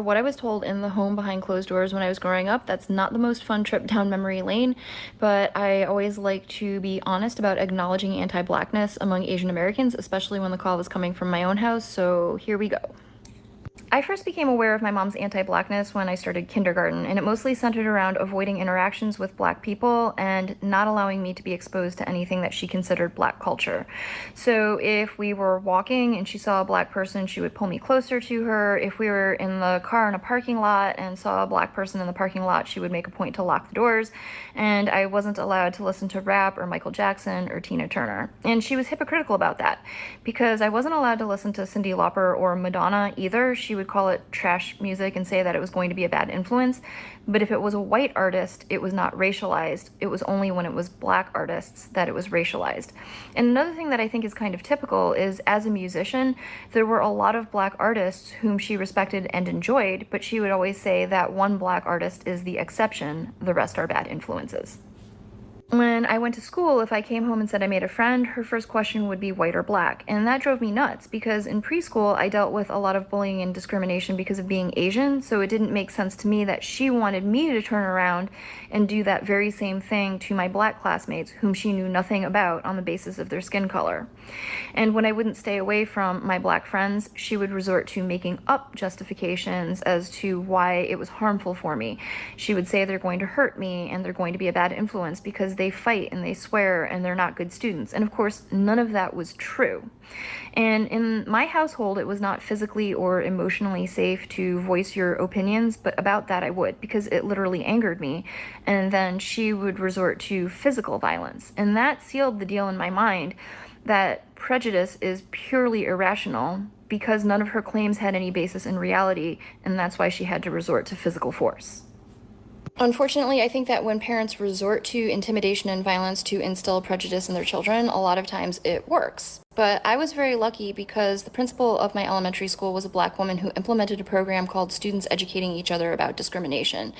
What I was told in the home behind closed doors when I was growing up, that's not the most fun trip down memory lane, but I always like to be honest about acknowledging anti-Blackness among Asian Americans, especially when the call was coming from my own house, so here we go. I first became aware of my mom's anti-Blackness when I started kindergarten, and it mostly centered around avoiding interactions with Black people and not allowing me to be exposed to anything that she considered Black culture. So if we were walking and she saw a Black person, she would pull me closer to her. If we were in the car in a parking lot and saw a Black person in the parking lot, she would make a point to lock the doors, and I wasn't allowed to listen to rap or Michael Jackson or Tina Turner. And she was hypocritical about that, because I wasn't allowed to listen to Cyndi Lauper or Madonna either. She would call it trash music and say that it was going to be a bad influence. But if it was a white artist, it was not racialized. It was only when it was Black artists that it was racialized. And another thing that I think is kind of typical is, as a musician, there were a lot of Black artists whom she respected and enjoyed, but she would always say that one Black artist is the exception, the rest are bad influences. When I went to school, if I came home and said I made a friend, her first question would be white or Black. And that drove me nuts, because in preschool I dealt with a lot of bullying and discrimination because of being Asian, so it didn't make sense to me that she wanted me to turn around and do that very same thing to my Black classmates whom she knew nothing about on the basis of their skin color. And when I wouldn't stay away from my Black friends, she would resort to making up justifications as to why it was harmful for me. She would say they're going to hurt me and they're going to be a bad influence because they fight and they swear and they're not good students. And of course, none of that was true. And in my household, it was not physically or emotionally safe to voice your opinions, but about that I would, because it literally angered me. And then she would resort to physical violence. And that sealed the deal in my mind that prejudice is purely irrational, because none of her claims had any basis in reality, and that's why she had to resort to physical force. Unfortunately, I think that when parents resort to intimidation and violence to instill prejudice in their children, a lot of times it works. But I was very lucky, because the principal of my elementary school was a Black woman who implemented a program called Students Educating Each Other About Discrimination.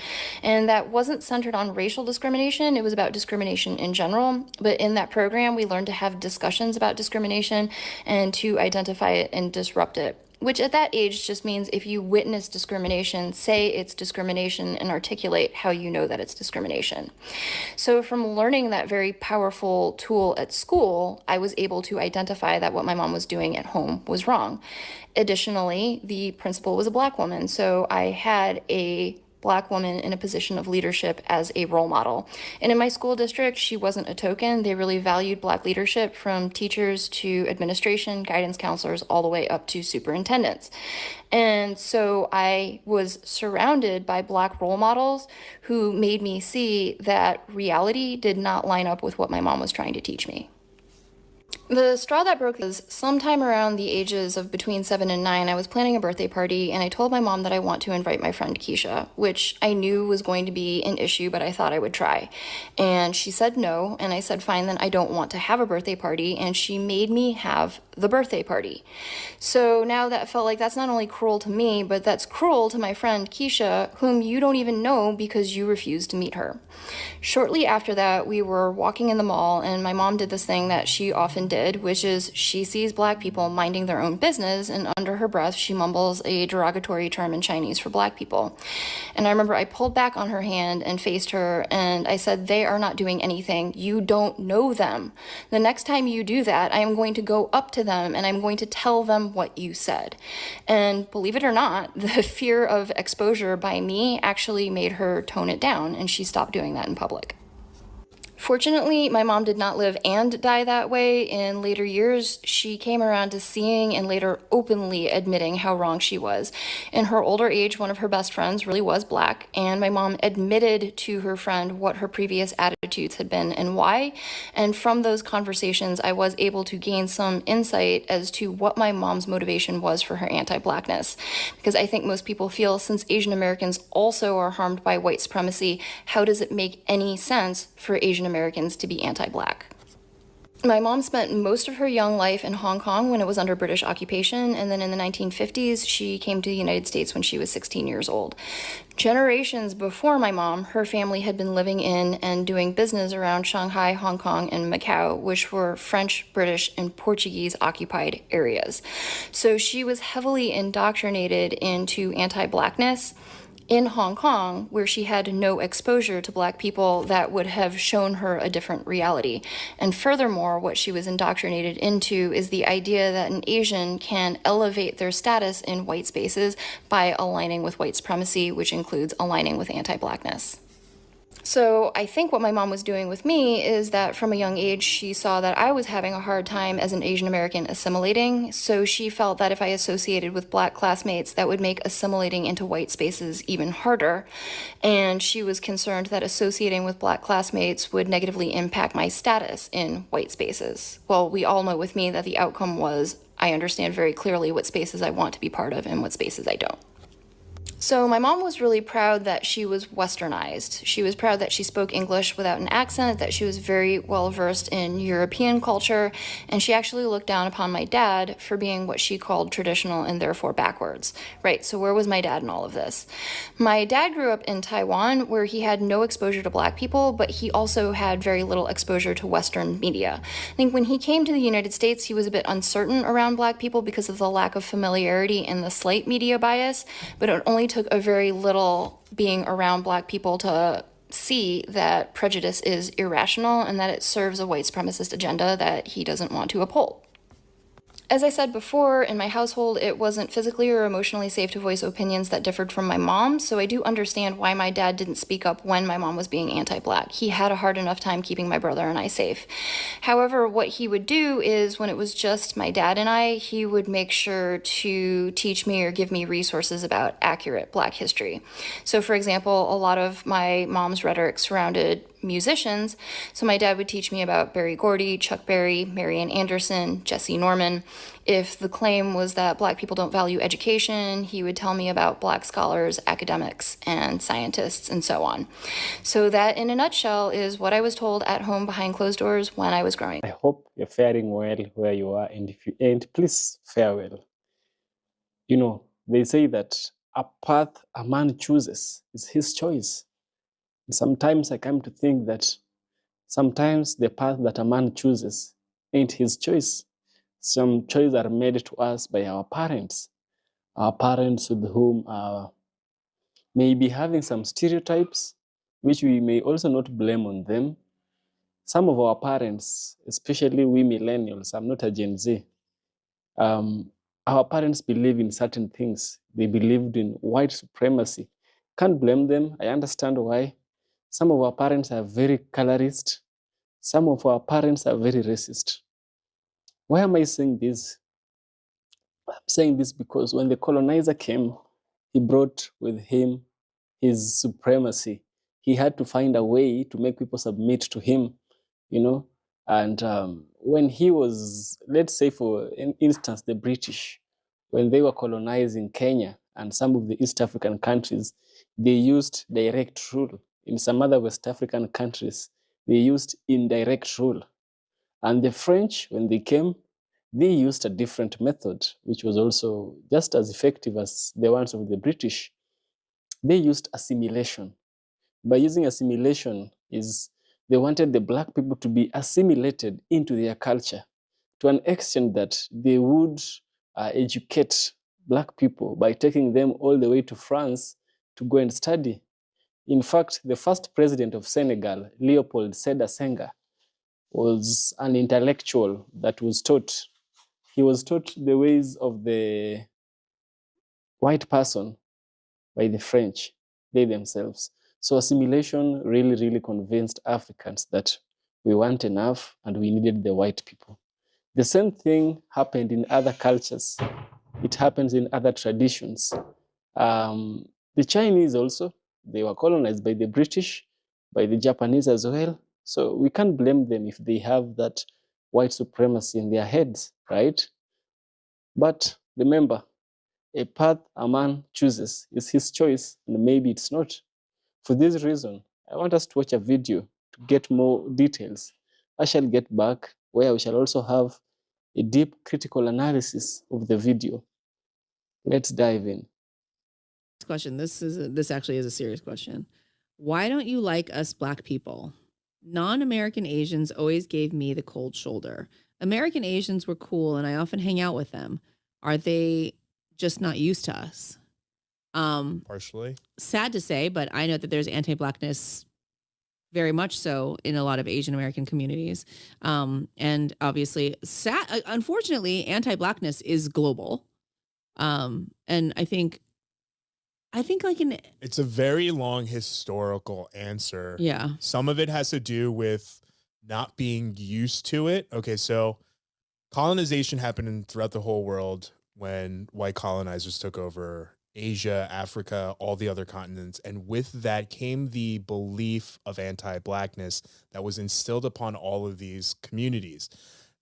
And that wasn't centered on racial discrimination, it was about discrimination in general. But in that program, we learned to have discussions about discrimination and to identify it and disrupt it. Which at that age just means if you witness discrimination, say it's discrimination and articulate how you know that it's discrimination. So from learning that very powerful tool at school, I was able to identify that what my mom was doing at home was wrong. Additionally, the principal was a Black woman, so I had a Black woman in a position of leadership as a role model. And in my school district, she wasn't a token. They really valued Black leadership, from teachers to administration, guidance counselors, all the way up to superintendents. And so I was surrounded by Black role models who made me see that reality did not line up with what my mom was trying to teach me. The straw that broke was sometime around the ages of between 7 and 9. I was planning a birthday party, and I told my mom that I want to invite my friend Keisha, which I knew was going to be an issue, but I thought I would try. And she said no, and I said, fine, then I don't want to have a birthday party, and she made me have the birthday party. So now that felt like that's not only cruel to me, but that's cruel to my friend Keisha, whom you don't even know because you refused to meet her. Shortly after that, we were walking in the mall, and my mom did this thing that she often did, which is she sees Black people minding their own business, and under her breath, she mumbles a derogatory term in Chinese for Black people. And I remember I pulled back on her hand and faced her, and I said, they are not doing anything. You don't know them. The next time you do that, I am going to go up to them and I'm going to tell them what you said. And believe it or not, the fear of exposure by me actually made her tone it down, and she stopped doing that in public. Fortunately, my mom did not live and die that way. In later years, she came around to seeing and later openly admitting how wrong she was. In her older age, one of her best friends really was Black, and my mom admitted to her friend what her previous attitudes had been and why. And from those conversations, I was able to gain some insight as to what my mom's motivation was for her anti-Blackness. Because I think most people feel, since Asian Americans also are harmed by white supremacy, how does it make any sense for Asian Americans to be anti-Black? My mom spent most of her young life in Hong Kong when it was under British occupation, and then in the 1950s, she came to the United States when she was 16 years old. Generations before my mom, her family had been living in and doing business around Shanghai, Hong Kong, and Macau, which were French, British, and Portuguese occupied areas. So she was heavily indoctrinated into anti Blackness in Hong Kong, where she had no exposure to Black people that would have shown her a different reality. And furthermore, what she was indoctrinated into is the idea that an Asian can elevate their status in white spaces by aligning with white supremacy, which includes aligning with anti Blackness. So I think what my mom was doing with me is that from a young age, she saw that I was having a hard time as an Asian American assimilating. So she felt that if I associated with Black classmates, that would make assimilating into white spaces even harder. And she was concerned that associating with Black classmates would negatively impact my status in white spaces. Well, we all know with me that the outcome was I understand very clearly what spaces I want to be part of and what spaces I don't. So my mom was really proud that she was westernized. She was proud that she spoke English without an accent, that she was very well versed in European culture, and she actually looked down upon my dad for being what she called traditional and therefore backwards. Right, so where was my dad in all of this? My dad grew up in Taiwan where he had no exposure to Black people, but he also had very little exposure to Western media. I think when he came to the United States, he was a bit uncertain around Black people because of the lack of familiarity and the slight media bias, but it only took a very little being around Black people to see that prejudice is irrational and that it serves a white supremacist agenda that he doesn't want to uphold. As I said before, in my household, it wasn't physically or emotionally safe to voice opinions that differed from my mom, so I do understand why my dad didn't speak up when my mom was being anti-Black. He had a hard enough time keeping my brother and I safe. However, what he would do is when it was just my dad and I, he would make sure to teach me or give me resources about accurate Black history. So, for example, a lot of my mom's rhetoric surrounded musicians. So my dad would teach me about Berry Gordy, Chuck Berry, Marian Anderson, Jesse Norman. If the claim was that Black people don't value education, he would tell me about Black scholars, academics, and scientists, and so on. So that, in a nutshell, is what I was told at home behind closed doors when I was growing. I hope you're faring well where you are, and if you ain't, please fare well. You know, they say that a path a man chooses is his choice. And sometimes I come to think that sometimes the path that a man chooses ain't his choice. Some choices are made to us by our parents with whom may be having some stereotypes, which we may also not blame on them. Some of our parents, especially we millennials, I'm not a Gen Z, our parents believe in certain things. They believed in white supremacy. Can't blame them. I understand why. Some of our parents are very colorist. Some of our parents are very racist. Why am I saying this? I'm saying this because when the colonizer came, he brought with him his supremacy. He had to find a way to make people submit to him, you know. And when he was, let's say for instance, the British, when they were colonizing Kenya and some of the East African countries, they used direct rule. In some other West African countries, they used indirect rule. And the French, when they came, they used a different method, which was also just as effective as the ones of the British. They used assimilation. By using assimilation is they wanted the Black people to be assimilated into their culture to an extent that they would educate Black people by taking them all the way to France to go and study. In fact, the first president of Senegal, Leopold Sédar Senghor, was an intellectual that was taught. He was taught the ways of the white person by the French, they themselves. So assimilation really, really convinced Africans that we weren't enough and we needed the white people. The same thing happened in other cultures. It happens in other traditions. The Chinese also, they were colonized by the British, by the Japanese as well. So we can't blame them if they have that white supremacy in their heads, right? But remember, a path a man chooses is his choice, and maybe it's not. For this reason, I want us to watch a video to get more details. I shall get back where we shall also have a deep critical analysis of the video. Let's dive in. Question. This actually is a serious question. Why don't you like us Black people? Non-American Asians always gave me the cold shoulder. American Asians were cool and I often hang out with them. Are they just not used to us? Partially. Sad to say, but I know that there's anti-Blackness very much so in a lot of Asian American communities. And obviously, unfortunately, anti-Blackness is global. And I think like it's a very long historical answer. Yeah. Some of it has to do with not being used to it. Okay, so colonization happened throughout the whole world when white colonizers took over Asia, Africa, all the other continents. And with that came the belief of anti-Blackness that was instilled upon all of these communities.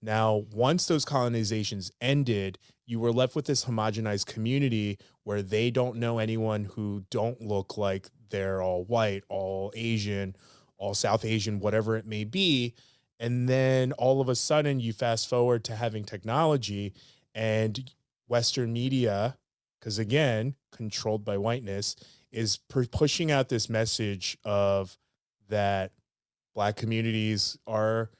Now, once those colonizations ended, you were left with this homogenized community where they don't know anyone who don't look like they're all white, all Asian, all South Asian, whatever it may be. And then all of a sudden you fast forward to having technology and Western media, because again, controlled by whiteness, is pushing out this message of that Black communities are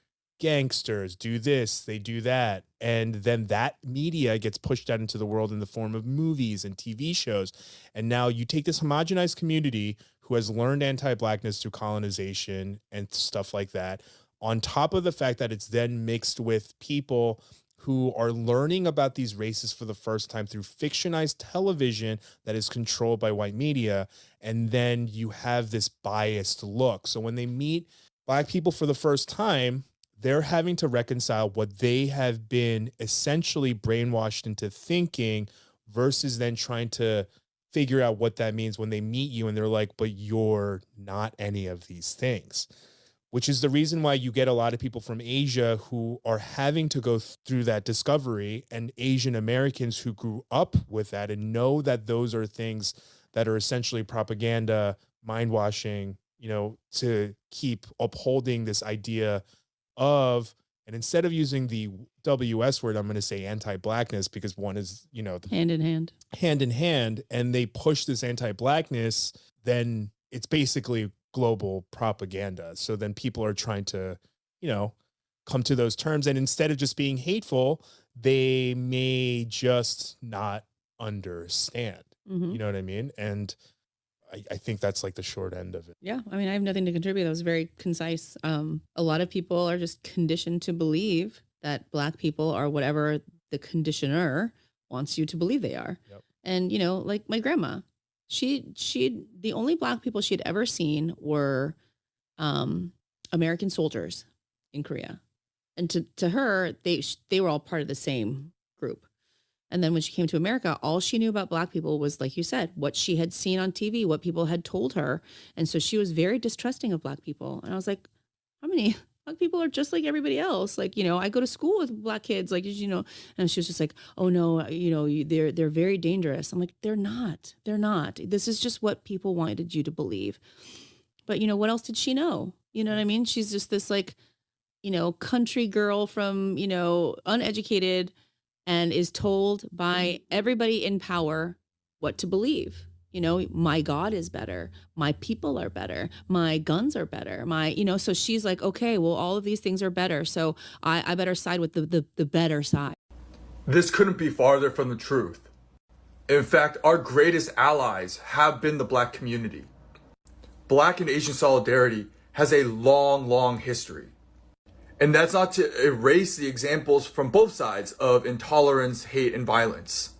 gangsters, do this, they do that. And then that media gets pushed out into the world in the form of movies and TV shows. And now you take this homogenized community who has learned anti-Blackness through colonization and stuff like that, on top of the fact that it's then mixed with people who are learning about these races for the first time through fictionized television that is controlled by white media. And then you have this biased look. So when they meet Black people for the first time, they're having to reconcile what they have been essentially brainwashed into thinking versus then trying to figure out what that means when they meet you and they're like, but you're not any of these things, which is the reason why you get a lot of people from Asia who are having to go through that discovery, and Asian Americans who grew up with that and know that those are things that are essentially propaganda, mind washing, you know, to keep upholding this idea of, and instead of using the WS word, I'm going to say anti-Blackness, because one is, you know, hand in hand, and they push this anti-Blackness, then it's basically global propaganda. So then people are trying to, you know, come to those terms. And instead of just being hateful, they may just not understand. Mm-hmm. You know what I mean? And I think that's like the short end of it. Yeah. I mean, I have nothing to contribute. That was very concise. A lot of people are just conditioned to believe that Black people are whatever the conditioner wants you to believe they are. Yep. And, you know, like my grandma, the only Black people she had ever seen were American soldiers in Korea. And to her, they were all part of the same group. And then when she came to America, all she knew about Black people was, like you said, what she had seen on TV, what people had told her. And so she was very distrusting of Black people. And I was like, how many Black people are just like everybody else? Like, you know, I go to school with Black kids, like, you know, and she was just like, oh no, you know, they're very dangerous. I'm like, they're not. This is just what people wanted you to believe. But, you know, what else did she know? You know what I mean? She's just this, like, you know, country girl from, you know, uneducated, and is told by everybody in power what to believe. You know, my God is better. My people are better. My guns are better. You know, so she's like, okay, well, all of these things are better. So I better side with the better side. This couldn't be farther from the truth. In fact, our greatest allies have been the Black community. Black and Asian solidarity has a long, long history. And that's not to erase the examples from both sides of intolerance, hate, and violence.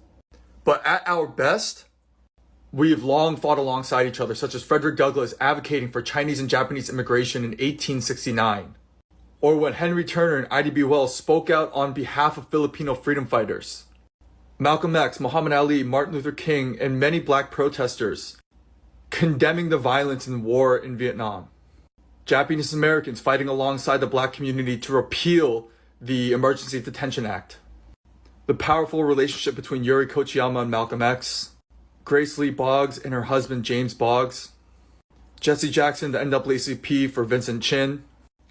But at our best, we have long fought alongside each other, such as Frederick Douglass advocating for Chinese and Japanese immigration in 1869. Or when Henry Turner and Ida B. Wells spoke out on behalf of Filipino freedom fighters. Malcolm X, Muhammad Ali, Martin Luther King, and many Black protesters condemning the violence and war in Vietnam. Japanese Americans fighting alongside the Black community to repeal the Emergency Detention Act. The powerful relationship between Yuri Kochiyama and Malcolm X. Grace Lee Boggs and her husband James Boggs. Jesse Jackson, the NAACP for Vincent Chin.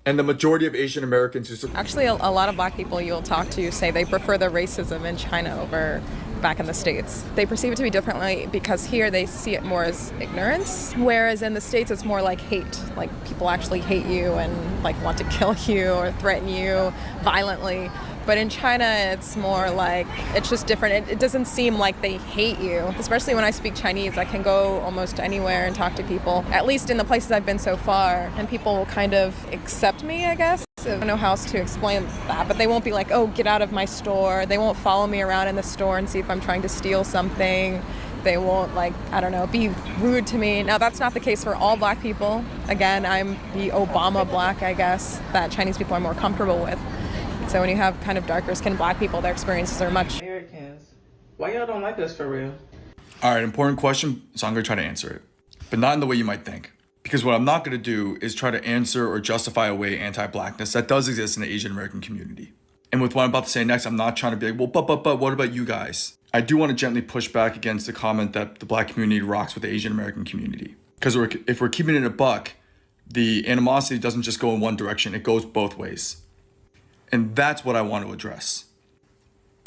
And the majority of Asian Americans who Actually, a lot of black people you'll talk to say they prefer the racism in China over back in the States. They perceive it to be differently because here they see it more as ignorance, whereas in the States it's more like hate. Like people actually hate you and like want to kill you or threaten you violently. But in China, it's more like, it's just different. It doesn't seem like they hate you. Especially when I speak Chinese, I can go almost anywhere and talk to people, at least in the places I've been so far. And people will kind of accept me, I guess. I don't know how else to explain that, but they won't be like, oh, get out of my store. They won't follow me around in the store and see if I'm trying to steal something. They won't, like, I don't know, be rude to me. Now, that's not the case for all black people. Again, I'm the Obama black, I guess, that Chinese people are more comfortable with. So when you have kind of darker skinned black people, their experiences are much. Americans, why y'all don't like us for real? All right, important question, so I'm going to try to answer it, but not in the way you might think. Because what I'm not going to do is try to answer or justify away anti-blackness that does exist in the Asian American community. And with what I'm about to say next, I'm not trying to be like, well, but what about you guys? I do want to gently push back against the comment that the black community rocks with the Asian American community. Because if we're keeping it a buck, the animosity doesn't just go in one direction, it goes both ways. And that's what I want to address.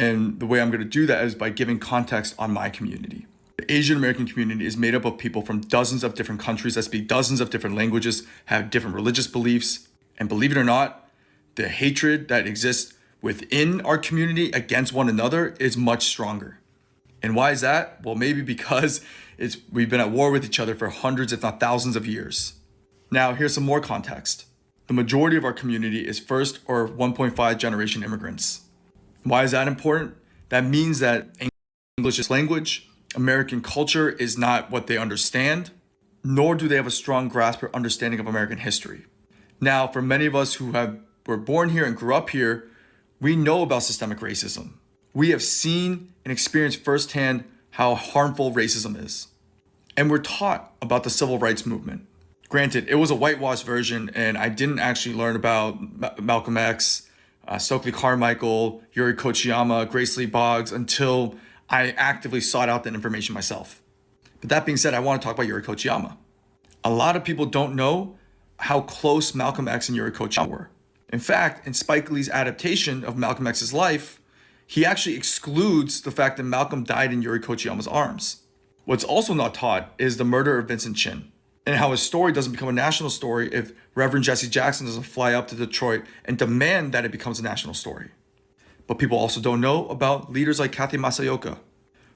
And the way I'm going to do that is by giving context on my community. The Asian American community is made up of people from dozens of different countries that speak dozens of different languages, have different religious beliefs, and believe it or not, the hatred that exists within our community against one another is much stronger. And why is that? Well, maybe because we've been at war with each other for hundreds, if not thousands of years. Now, here's some more context. The majority of our community is first or 1.5 generation immigrants. Why is that important? That means that English is language, American culture is not what they understand, nor do they have a strong grasp or understanding of American history. Now, for many of us who were born here and grew up here, we know about systemic racism. We have seen and experienced firsthand how harmful racism is. And we're taught about the civil rights movement. Granted, it was a whitewashed version, and I didn't actually learn about Malcolm X, Stokely Carmichael, Yuri Kochiyama, Grace Lee Boggs until I actively sought out that information myself. But that being said, I want to talk about Yuri Kochiyama. A lot of people don't know how close Malcolm X and Yuri Kochiyama were. In fact, in Spike Lee's adaptation of Malcolm X's life, he actually excludes the fact that Malcolm died in Yuri Kochiyama's arms. What's also not taught is the murder of Vincent Chin, and how his story doesn't become a national story if Reverend Jesse Jackson doesn't fly up to Detroit and demand that it becomes a national story. But people also don't know about leaders like Kathy Masayoka,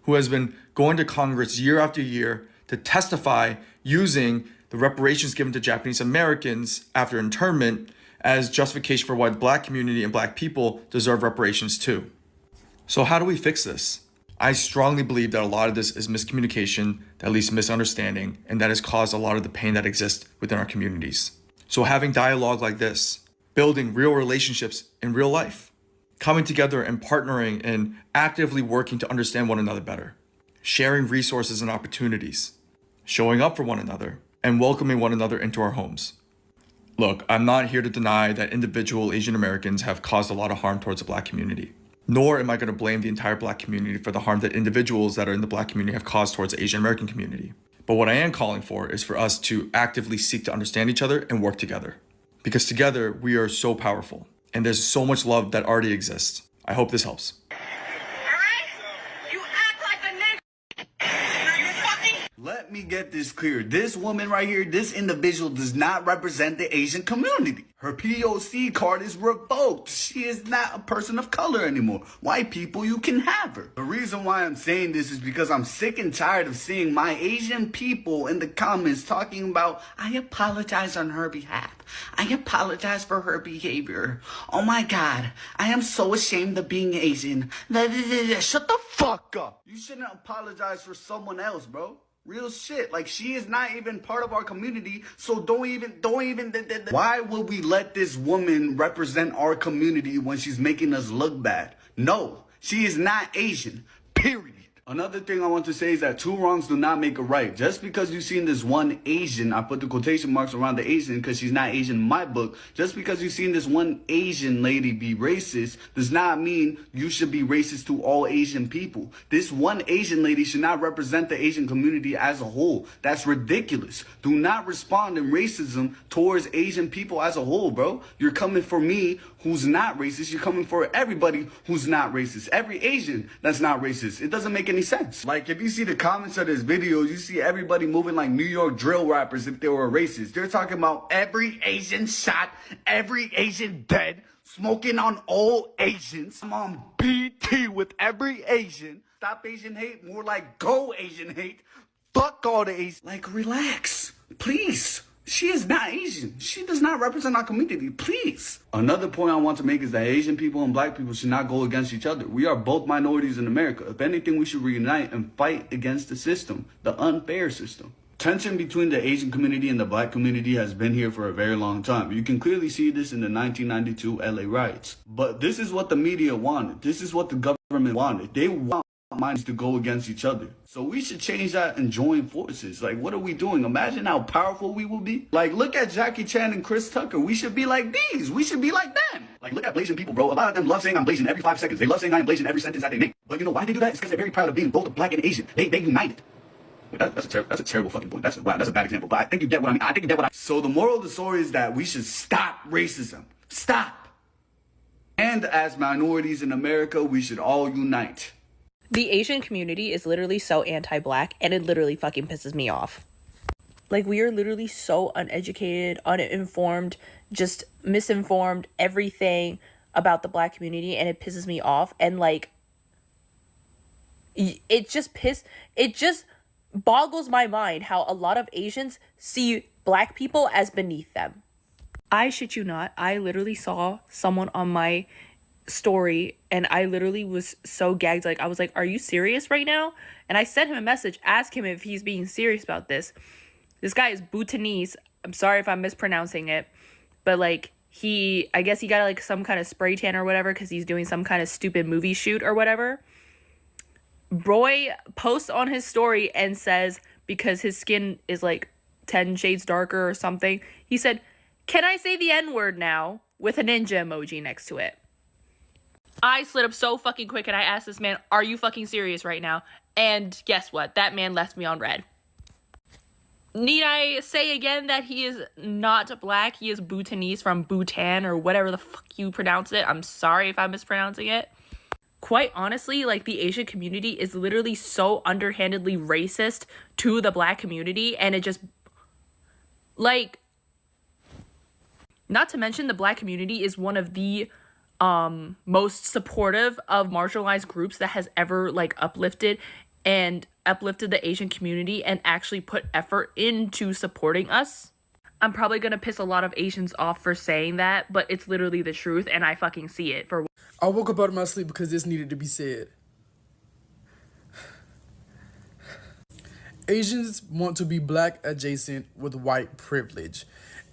who has been going to Congress year after year to testify using the reparations given to Japanese Americans after internment as justification for why the black community and black people deserve reparations too. So how do we fix this? I strongly believe that a lot of this is miscommunication, at least misunderstanding, and that has caused a lot of the pain that exists within our communities. So having dialogue like this, building real relationships in real life, coming together and partnering and actively working to understand one another better, sharing resources and opportunities, showing up for one another, and welcoming one another into our homes. Look, I'm not here to deny that individual Asian Americans have caused a lot of harm towards the black community. Nor am I going to blame the entire black community for the harm that individuals that are in the black community have caused towards the Asian American community. But what I am calling for is for us to actively seek to understand each other and work together. Because together we are so powerful, and there's so much love that already exists. I hope this helps. Let me get this clear. This woman right here, this individual does not represent the Asian community. Her POC card is revoked. She is not a person of color anymore. White people, you can have her. The reason why I'm saying this is because I'm sick and tired of seeing my Asian people in the comments talking about, I apologize on her behalf. I apologize for her behavior. Oh my God, I am so ashamed of being Asian. Shut the fuck up. You shouldn't apologize for someone else, bro. Real shit. Like, she is not even part of our community, so don't even. Why would we let this woman represent our community when she's making us look bad? No, she is not Asian. Period. Another thing I want to say is that two wrongs do not make a right. Just because you've seen this one Asian, I put the quotation marks around the Asian because she's not Asian in my book. Just because you've seen this one Asian lady be racist does not mean you should be racist to all Asian people. This one Asian lady should not represent the Asian community as a whole. That's ridiculous. Do not respond in racism towards Asian people as a whole, bro. You're coming for me who's not racist. You're coming for everybody who's not racist. Every Asian that's not racist. It doesn't make any sense. Like, if you see the comments of this video, you see everybody moving like New York drill rappers if they were racist. They're talking about every Asian shot, every Asian dead, smoking on all Asians. I'm on BT with every Asian. Stop Asian hate, more like go Asian hate. Fuck all the Asians. Like, relax, please. She is not Asian. She does not represent our community. Please. Another point I want to make is that Asian people and black people should not go against each other. We are both minorities in America. If anything, we should reunite and fight against the system, the unfair system. Tension between the Asian community and the black community has been here for a very long time. You can clearly see this in the 1992 LA riots. But this is what the media wanted. This is what the government wanted. They want minds to go against each other. So we should change that and join forces. Like, what are we doing? Imagine how powerful we will be. Like, look at Jackie Chan and Chris Tucker. We should be like these. We should be like them. Like, look at Blasian people, bro. A lot of them love saying I'm Blasian every 5 seconds. They love saying I'm Blasian every sentence that they make. But you know why they do that? It's because they're very proud of being both black and Asian. They united. That's a terrible fucking point. That's a bad example. But I think you get what I mean. So the moral of the story is that we should stop racism. Stop. And as minorities in America, we should all unite. The Asian community is literally so anti-black, and it literally fucking pisses me off. Like, we are literally so uneducated, uninformed, just misinformed, everything about the black community, and it pisses me off. And like, it just boggles my mind how a lot of Asians see black people as beneath them. I shit you not, I literally saw someone on my story and I literally was so gagged. Like, I was like, are you serious right now? And I sent him a message, ask him if he's being serious about this. This guy is Bhutanese. I'm sorry if I'm mispronouncing it, but like, I guess he got like some kind of spray tan or whatever because he's doing some kind of stupid movie shoot or whatever. Roy posts on his story and says, because his skin is like 10 shades darker or something, he said, can I say the N-word now? With a ninja emoji next to it. I slid up so fucking quick and I asked this man, are you fucking serious right now? And guess what? That man left me on red. Need I say again that he is not black? He is Bhutanese from Bhutan or whatever the fuck you pronounce it. I'm sorry if I'm mispronouncing it. Quite honestly, like, the Asian community is literally so underhandedly racist to the black community, and it just, like, not to mention the black community is one of the most supportive of marginalized groups that has ever like uplifted the Asian community and actually put effort into supporting us. I'm probably gonna piss a lot of Asians off for saying that, but it's literally the truth and I fucking see it. I woke up out of my sleep because this needed to be said. Asians want to be black adjacent with white privilege.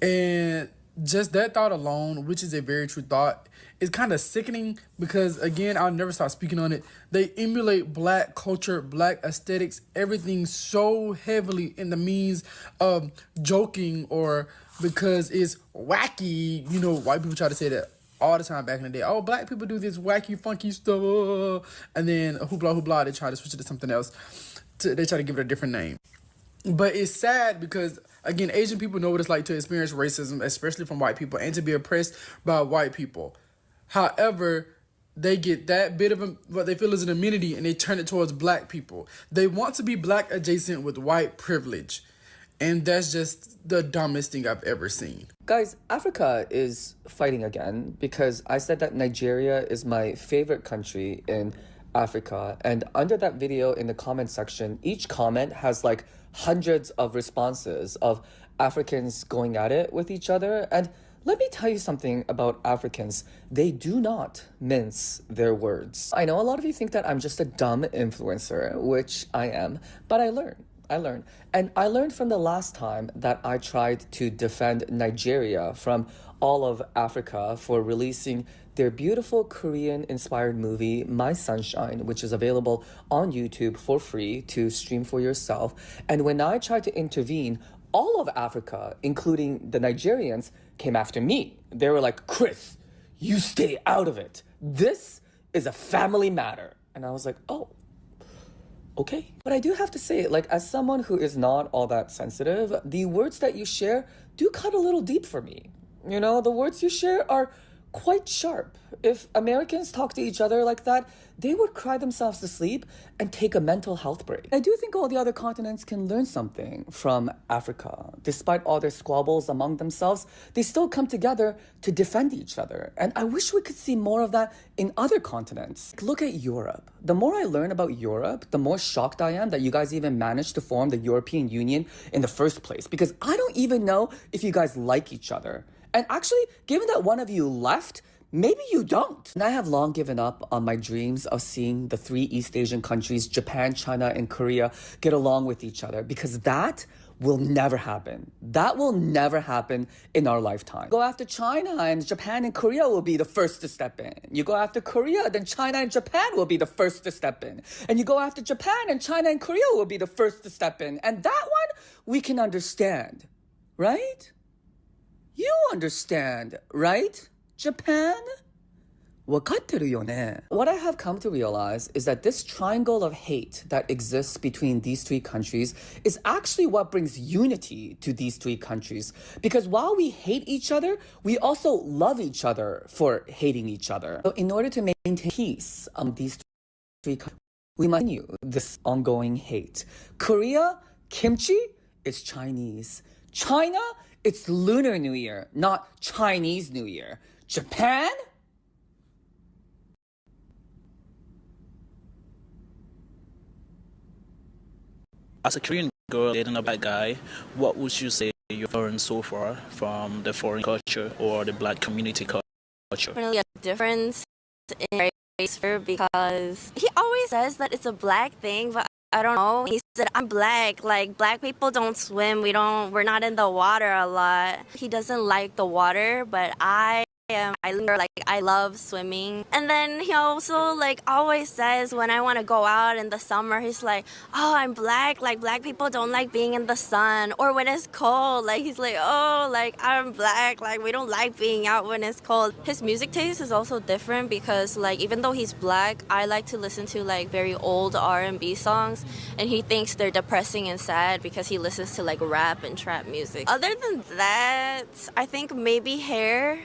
And just that thought alone, which is a very true thought, is kind of sickening because, again, I'll never stop speaking on it. They emulate black culture, black aesthetics, everything so heavily in the means of joking or because it's wacky. You know, white people try to say that all the time back in the day. Oh, black people do this wacky, funky stuff. And then hoopla, hoopla, they try to switch it to something else. They try to give it a different name. But it's sad because, again, Asian people know what it's like to experience racism, especially from white people, and to be oppressed by white people. However, they get that bit of what they feel is an amenity and they turn it towards black people. They want to be black adjacent with white privilege. And that's just the dumbest thing I've ever seen. Guys, Africa is fighting again because I said that Nigeria is my favorite country in Africa. And under that video in the comment section, each comment has like hundreds of responses of Africans going at it with each other. And let me tell you something about Africans. They do not mince their words. I know a lot of you think that I'm just a dumb influencer, which I am, but I learn. And I learned from the last time that I tried to defend Nigeria from all of Africa for releasing their beautiful Korean-inspired movie, My Sunshine, which is available on YouTube for free to stream for yourself. And when I tried to intervene, all of Africa, including the Nigerians, came after me. They were like, Chris, you stay out of it. This is a family matter. And I was like, oh, okay. But I do have to say, like, as someone who is not all that sensitive, the words that you share do cut a little deep for me. You know, the words you share are quite sharp. If Americans talk to each other like that, they would cry themselves to sleep and take a mental health break. I do think all the other continents can learn something from Africa. Despite all their squabbles among themselves, they still come together to defend each other. And I wish we could see more of that in other continents. Look at Europe. The more I learn about Europe, the more shocked I am that you guys even managed to form the European Union in the first place, because I don't even know if you guys like each other. And actually, given that one of you left, maybe you don't. And I have long given up on my dreams of seeing the 3 East Asian countries, Japan, China, and Korea, get along with each other, because that will never happen. That will never happen in our lifetime. Go after China, and Japan and Korea will be the first to step in. You go after Korea, then China and Japan will be the first to step in. And you go after Japan, and China and Korea will be the first to step in. And that one, we can understand, right? You understand, right? Japan? わかってるよね? What I have come to realize is that this triangle of hate that exists between these 3 countries is actually what brings unity to these 3 countries. Because while we hate each other, we also love each other for hating each other. So in order to maintain peace these 3 countries, we must continue this ongoing hate. Korea, kimchi, is Chinese. China, it's Lunar New Year, not Chinese New Year. Japan? As a Korean girl dating a black guy, what would you say you've learned so far from the foreign culture or the black community culture? Definitely a difference in race because he always says that it's a black thing, but I don't know. He said, I'm black. Like, black people don't swim. We're not in the water a lot. He doesn't like the water, but I love swimming. And then he also like always says when I want to go out in the summer, he's like, oh, I'm black. Like, black people don't like being in the sun. Or when it's cold, like he's like, oh, like I'm black. Like, we don't like being out when it's cold. His music taste is also different because like even though he's black, I like to listen to like very old R&B songs, and he thinks they're depressing and sad because he listens to like rap and trap music. Other than that, I think maybe hair.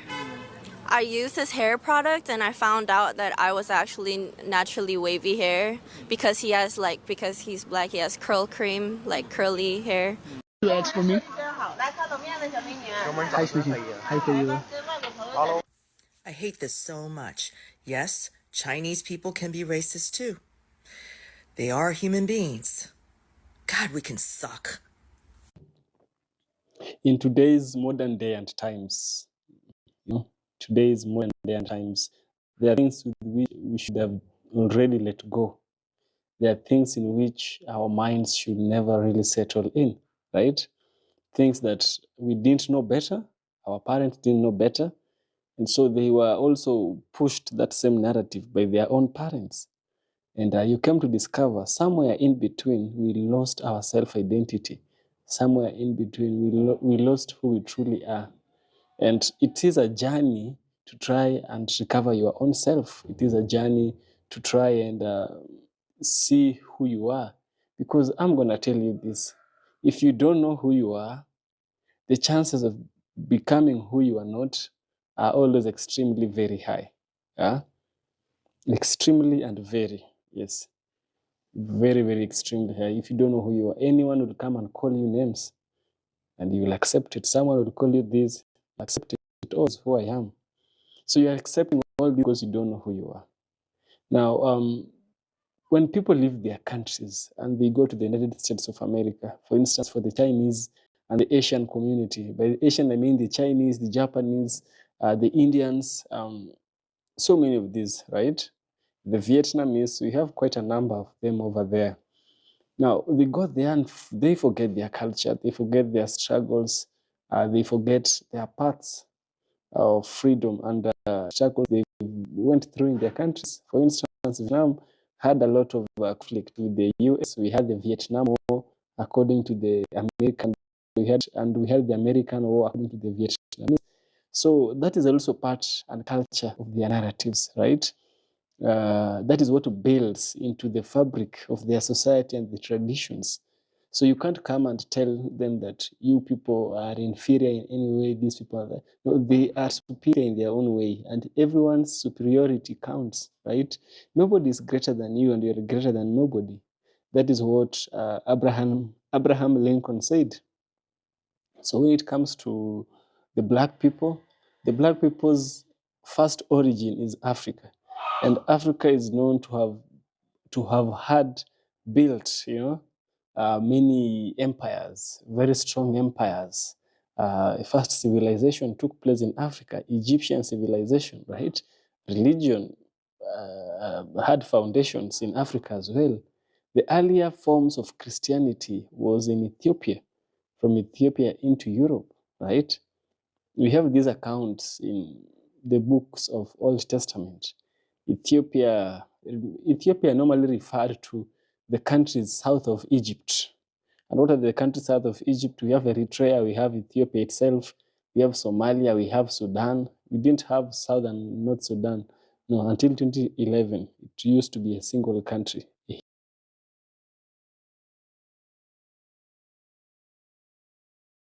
I used his hair product and I found out that I was actually naturally wavy hair because he's black, he has curl cream, like curly hair. You ask for me? Hi, sweetie. Hi, for you. I hate this so much. Yes, Chinese people can be racist too. They are human beings. God, we can suck. In today's modern day and times, today's modern day and times, there are things with which we should have already let go. There are things in which our minds should never really settle in, right? Things that we didn't know better, our parents didn't know better, and so they were also pushed that same narrative by their own parents. And you came to discover somewhere in between, we lost our self-identity. Somewhere in between, we lost who we truly are. And it is a journey to try and recover your own self. It is a journey to try and see who you are. Because I'm going to tell you this. If you don't know who you are, the chances of becoming who you are not are always extremely very high. Extremely and very, yes. Very, very extremely high. If you don't know who you are, anyone will come and call you names. And you will accept it. Someone will call you this. Accept it all as who I am. So you're accepting all this because you don't know who you are. Now, when people leave their countries and they go to the United States of America, for instance, for the Chinese and the Asian community, by Asian I mean the Chinese, the Japanese, the Indians, so many of these, right? The Vietnamese, we have quite a number of them over there. Now, they go there and they forget their culture, they forget their struggles, they forget their paths. of freedom and struggles they went through in their countries. For instance, Vietnam had a lot of conflict with the US. We had the Vietnam War according to the American. We had the American War according to the Vietnamese. So that is also part and culture of their narratives, right? That is what builds into the fabric of their society and the traditions. So you can't come and tell them that you people are inferior in any way, these people are that. No, they are superior in their own way, and everyone's superiority counts, right? Nobody is greater than you, and you're greater than nobody. That is what Abraham Lincoln said. So when it comes to the black people's first origin is Africa. And Africa is known to have had built, many empires, very strong empires. First civilization took place in Africa, Egyptian civilization, right? Religion had foundations in Africa as well. The earlier forms of Christianity was in Ethiopia, from Ethiopia into Europe, right? We have these accounts in the books of Old Testament. Ethiopia normally referred to the countries south of Egypt. And what are the countries south of Egypt? We have Eritrea, we have Ethiopia itself, we have Somalia, we have Sudan. We didn't have South and North Sudan. No, until 2011, it used to be a single country, a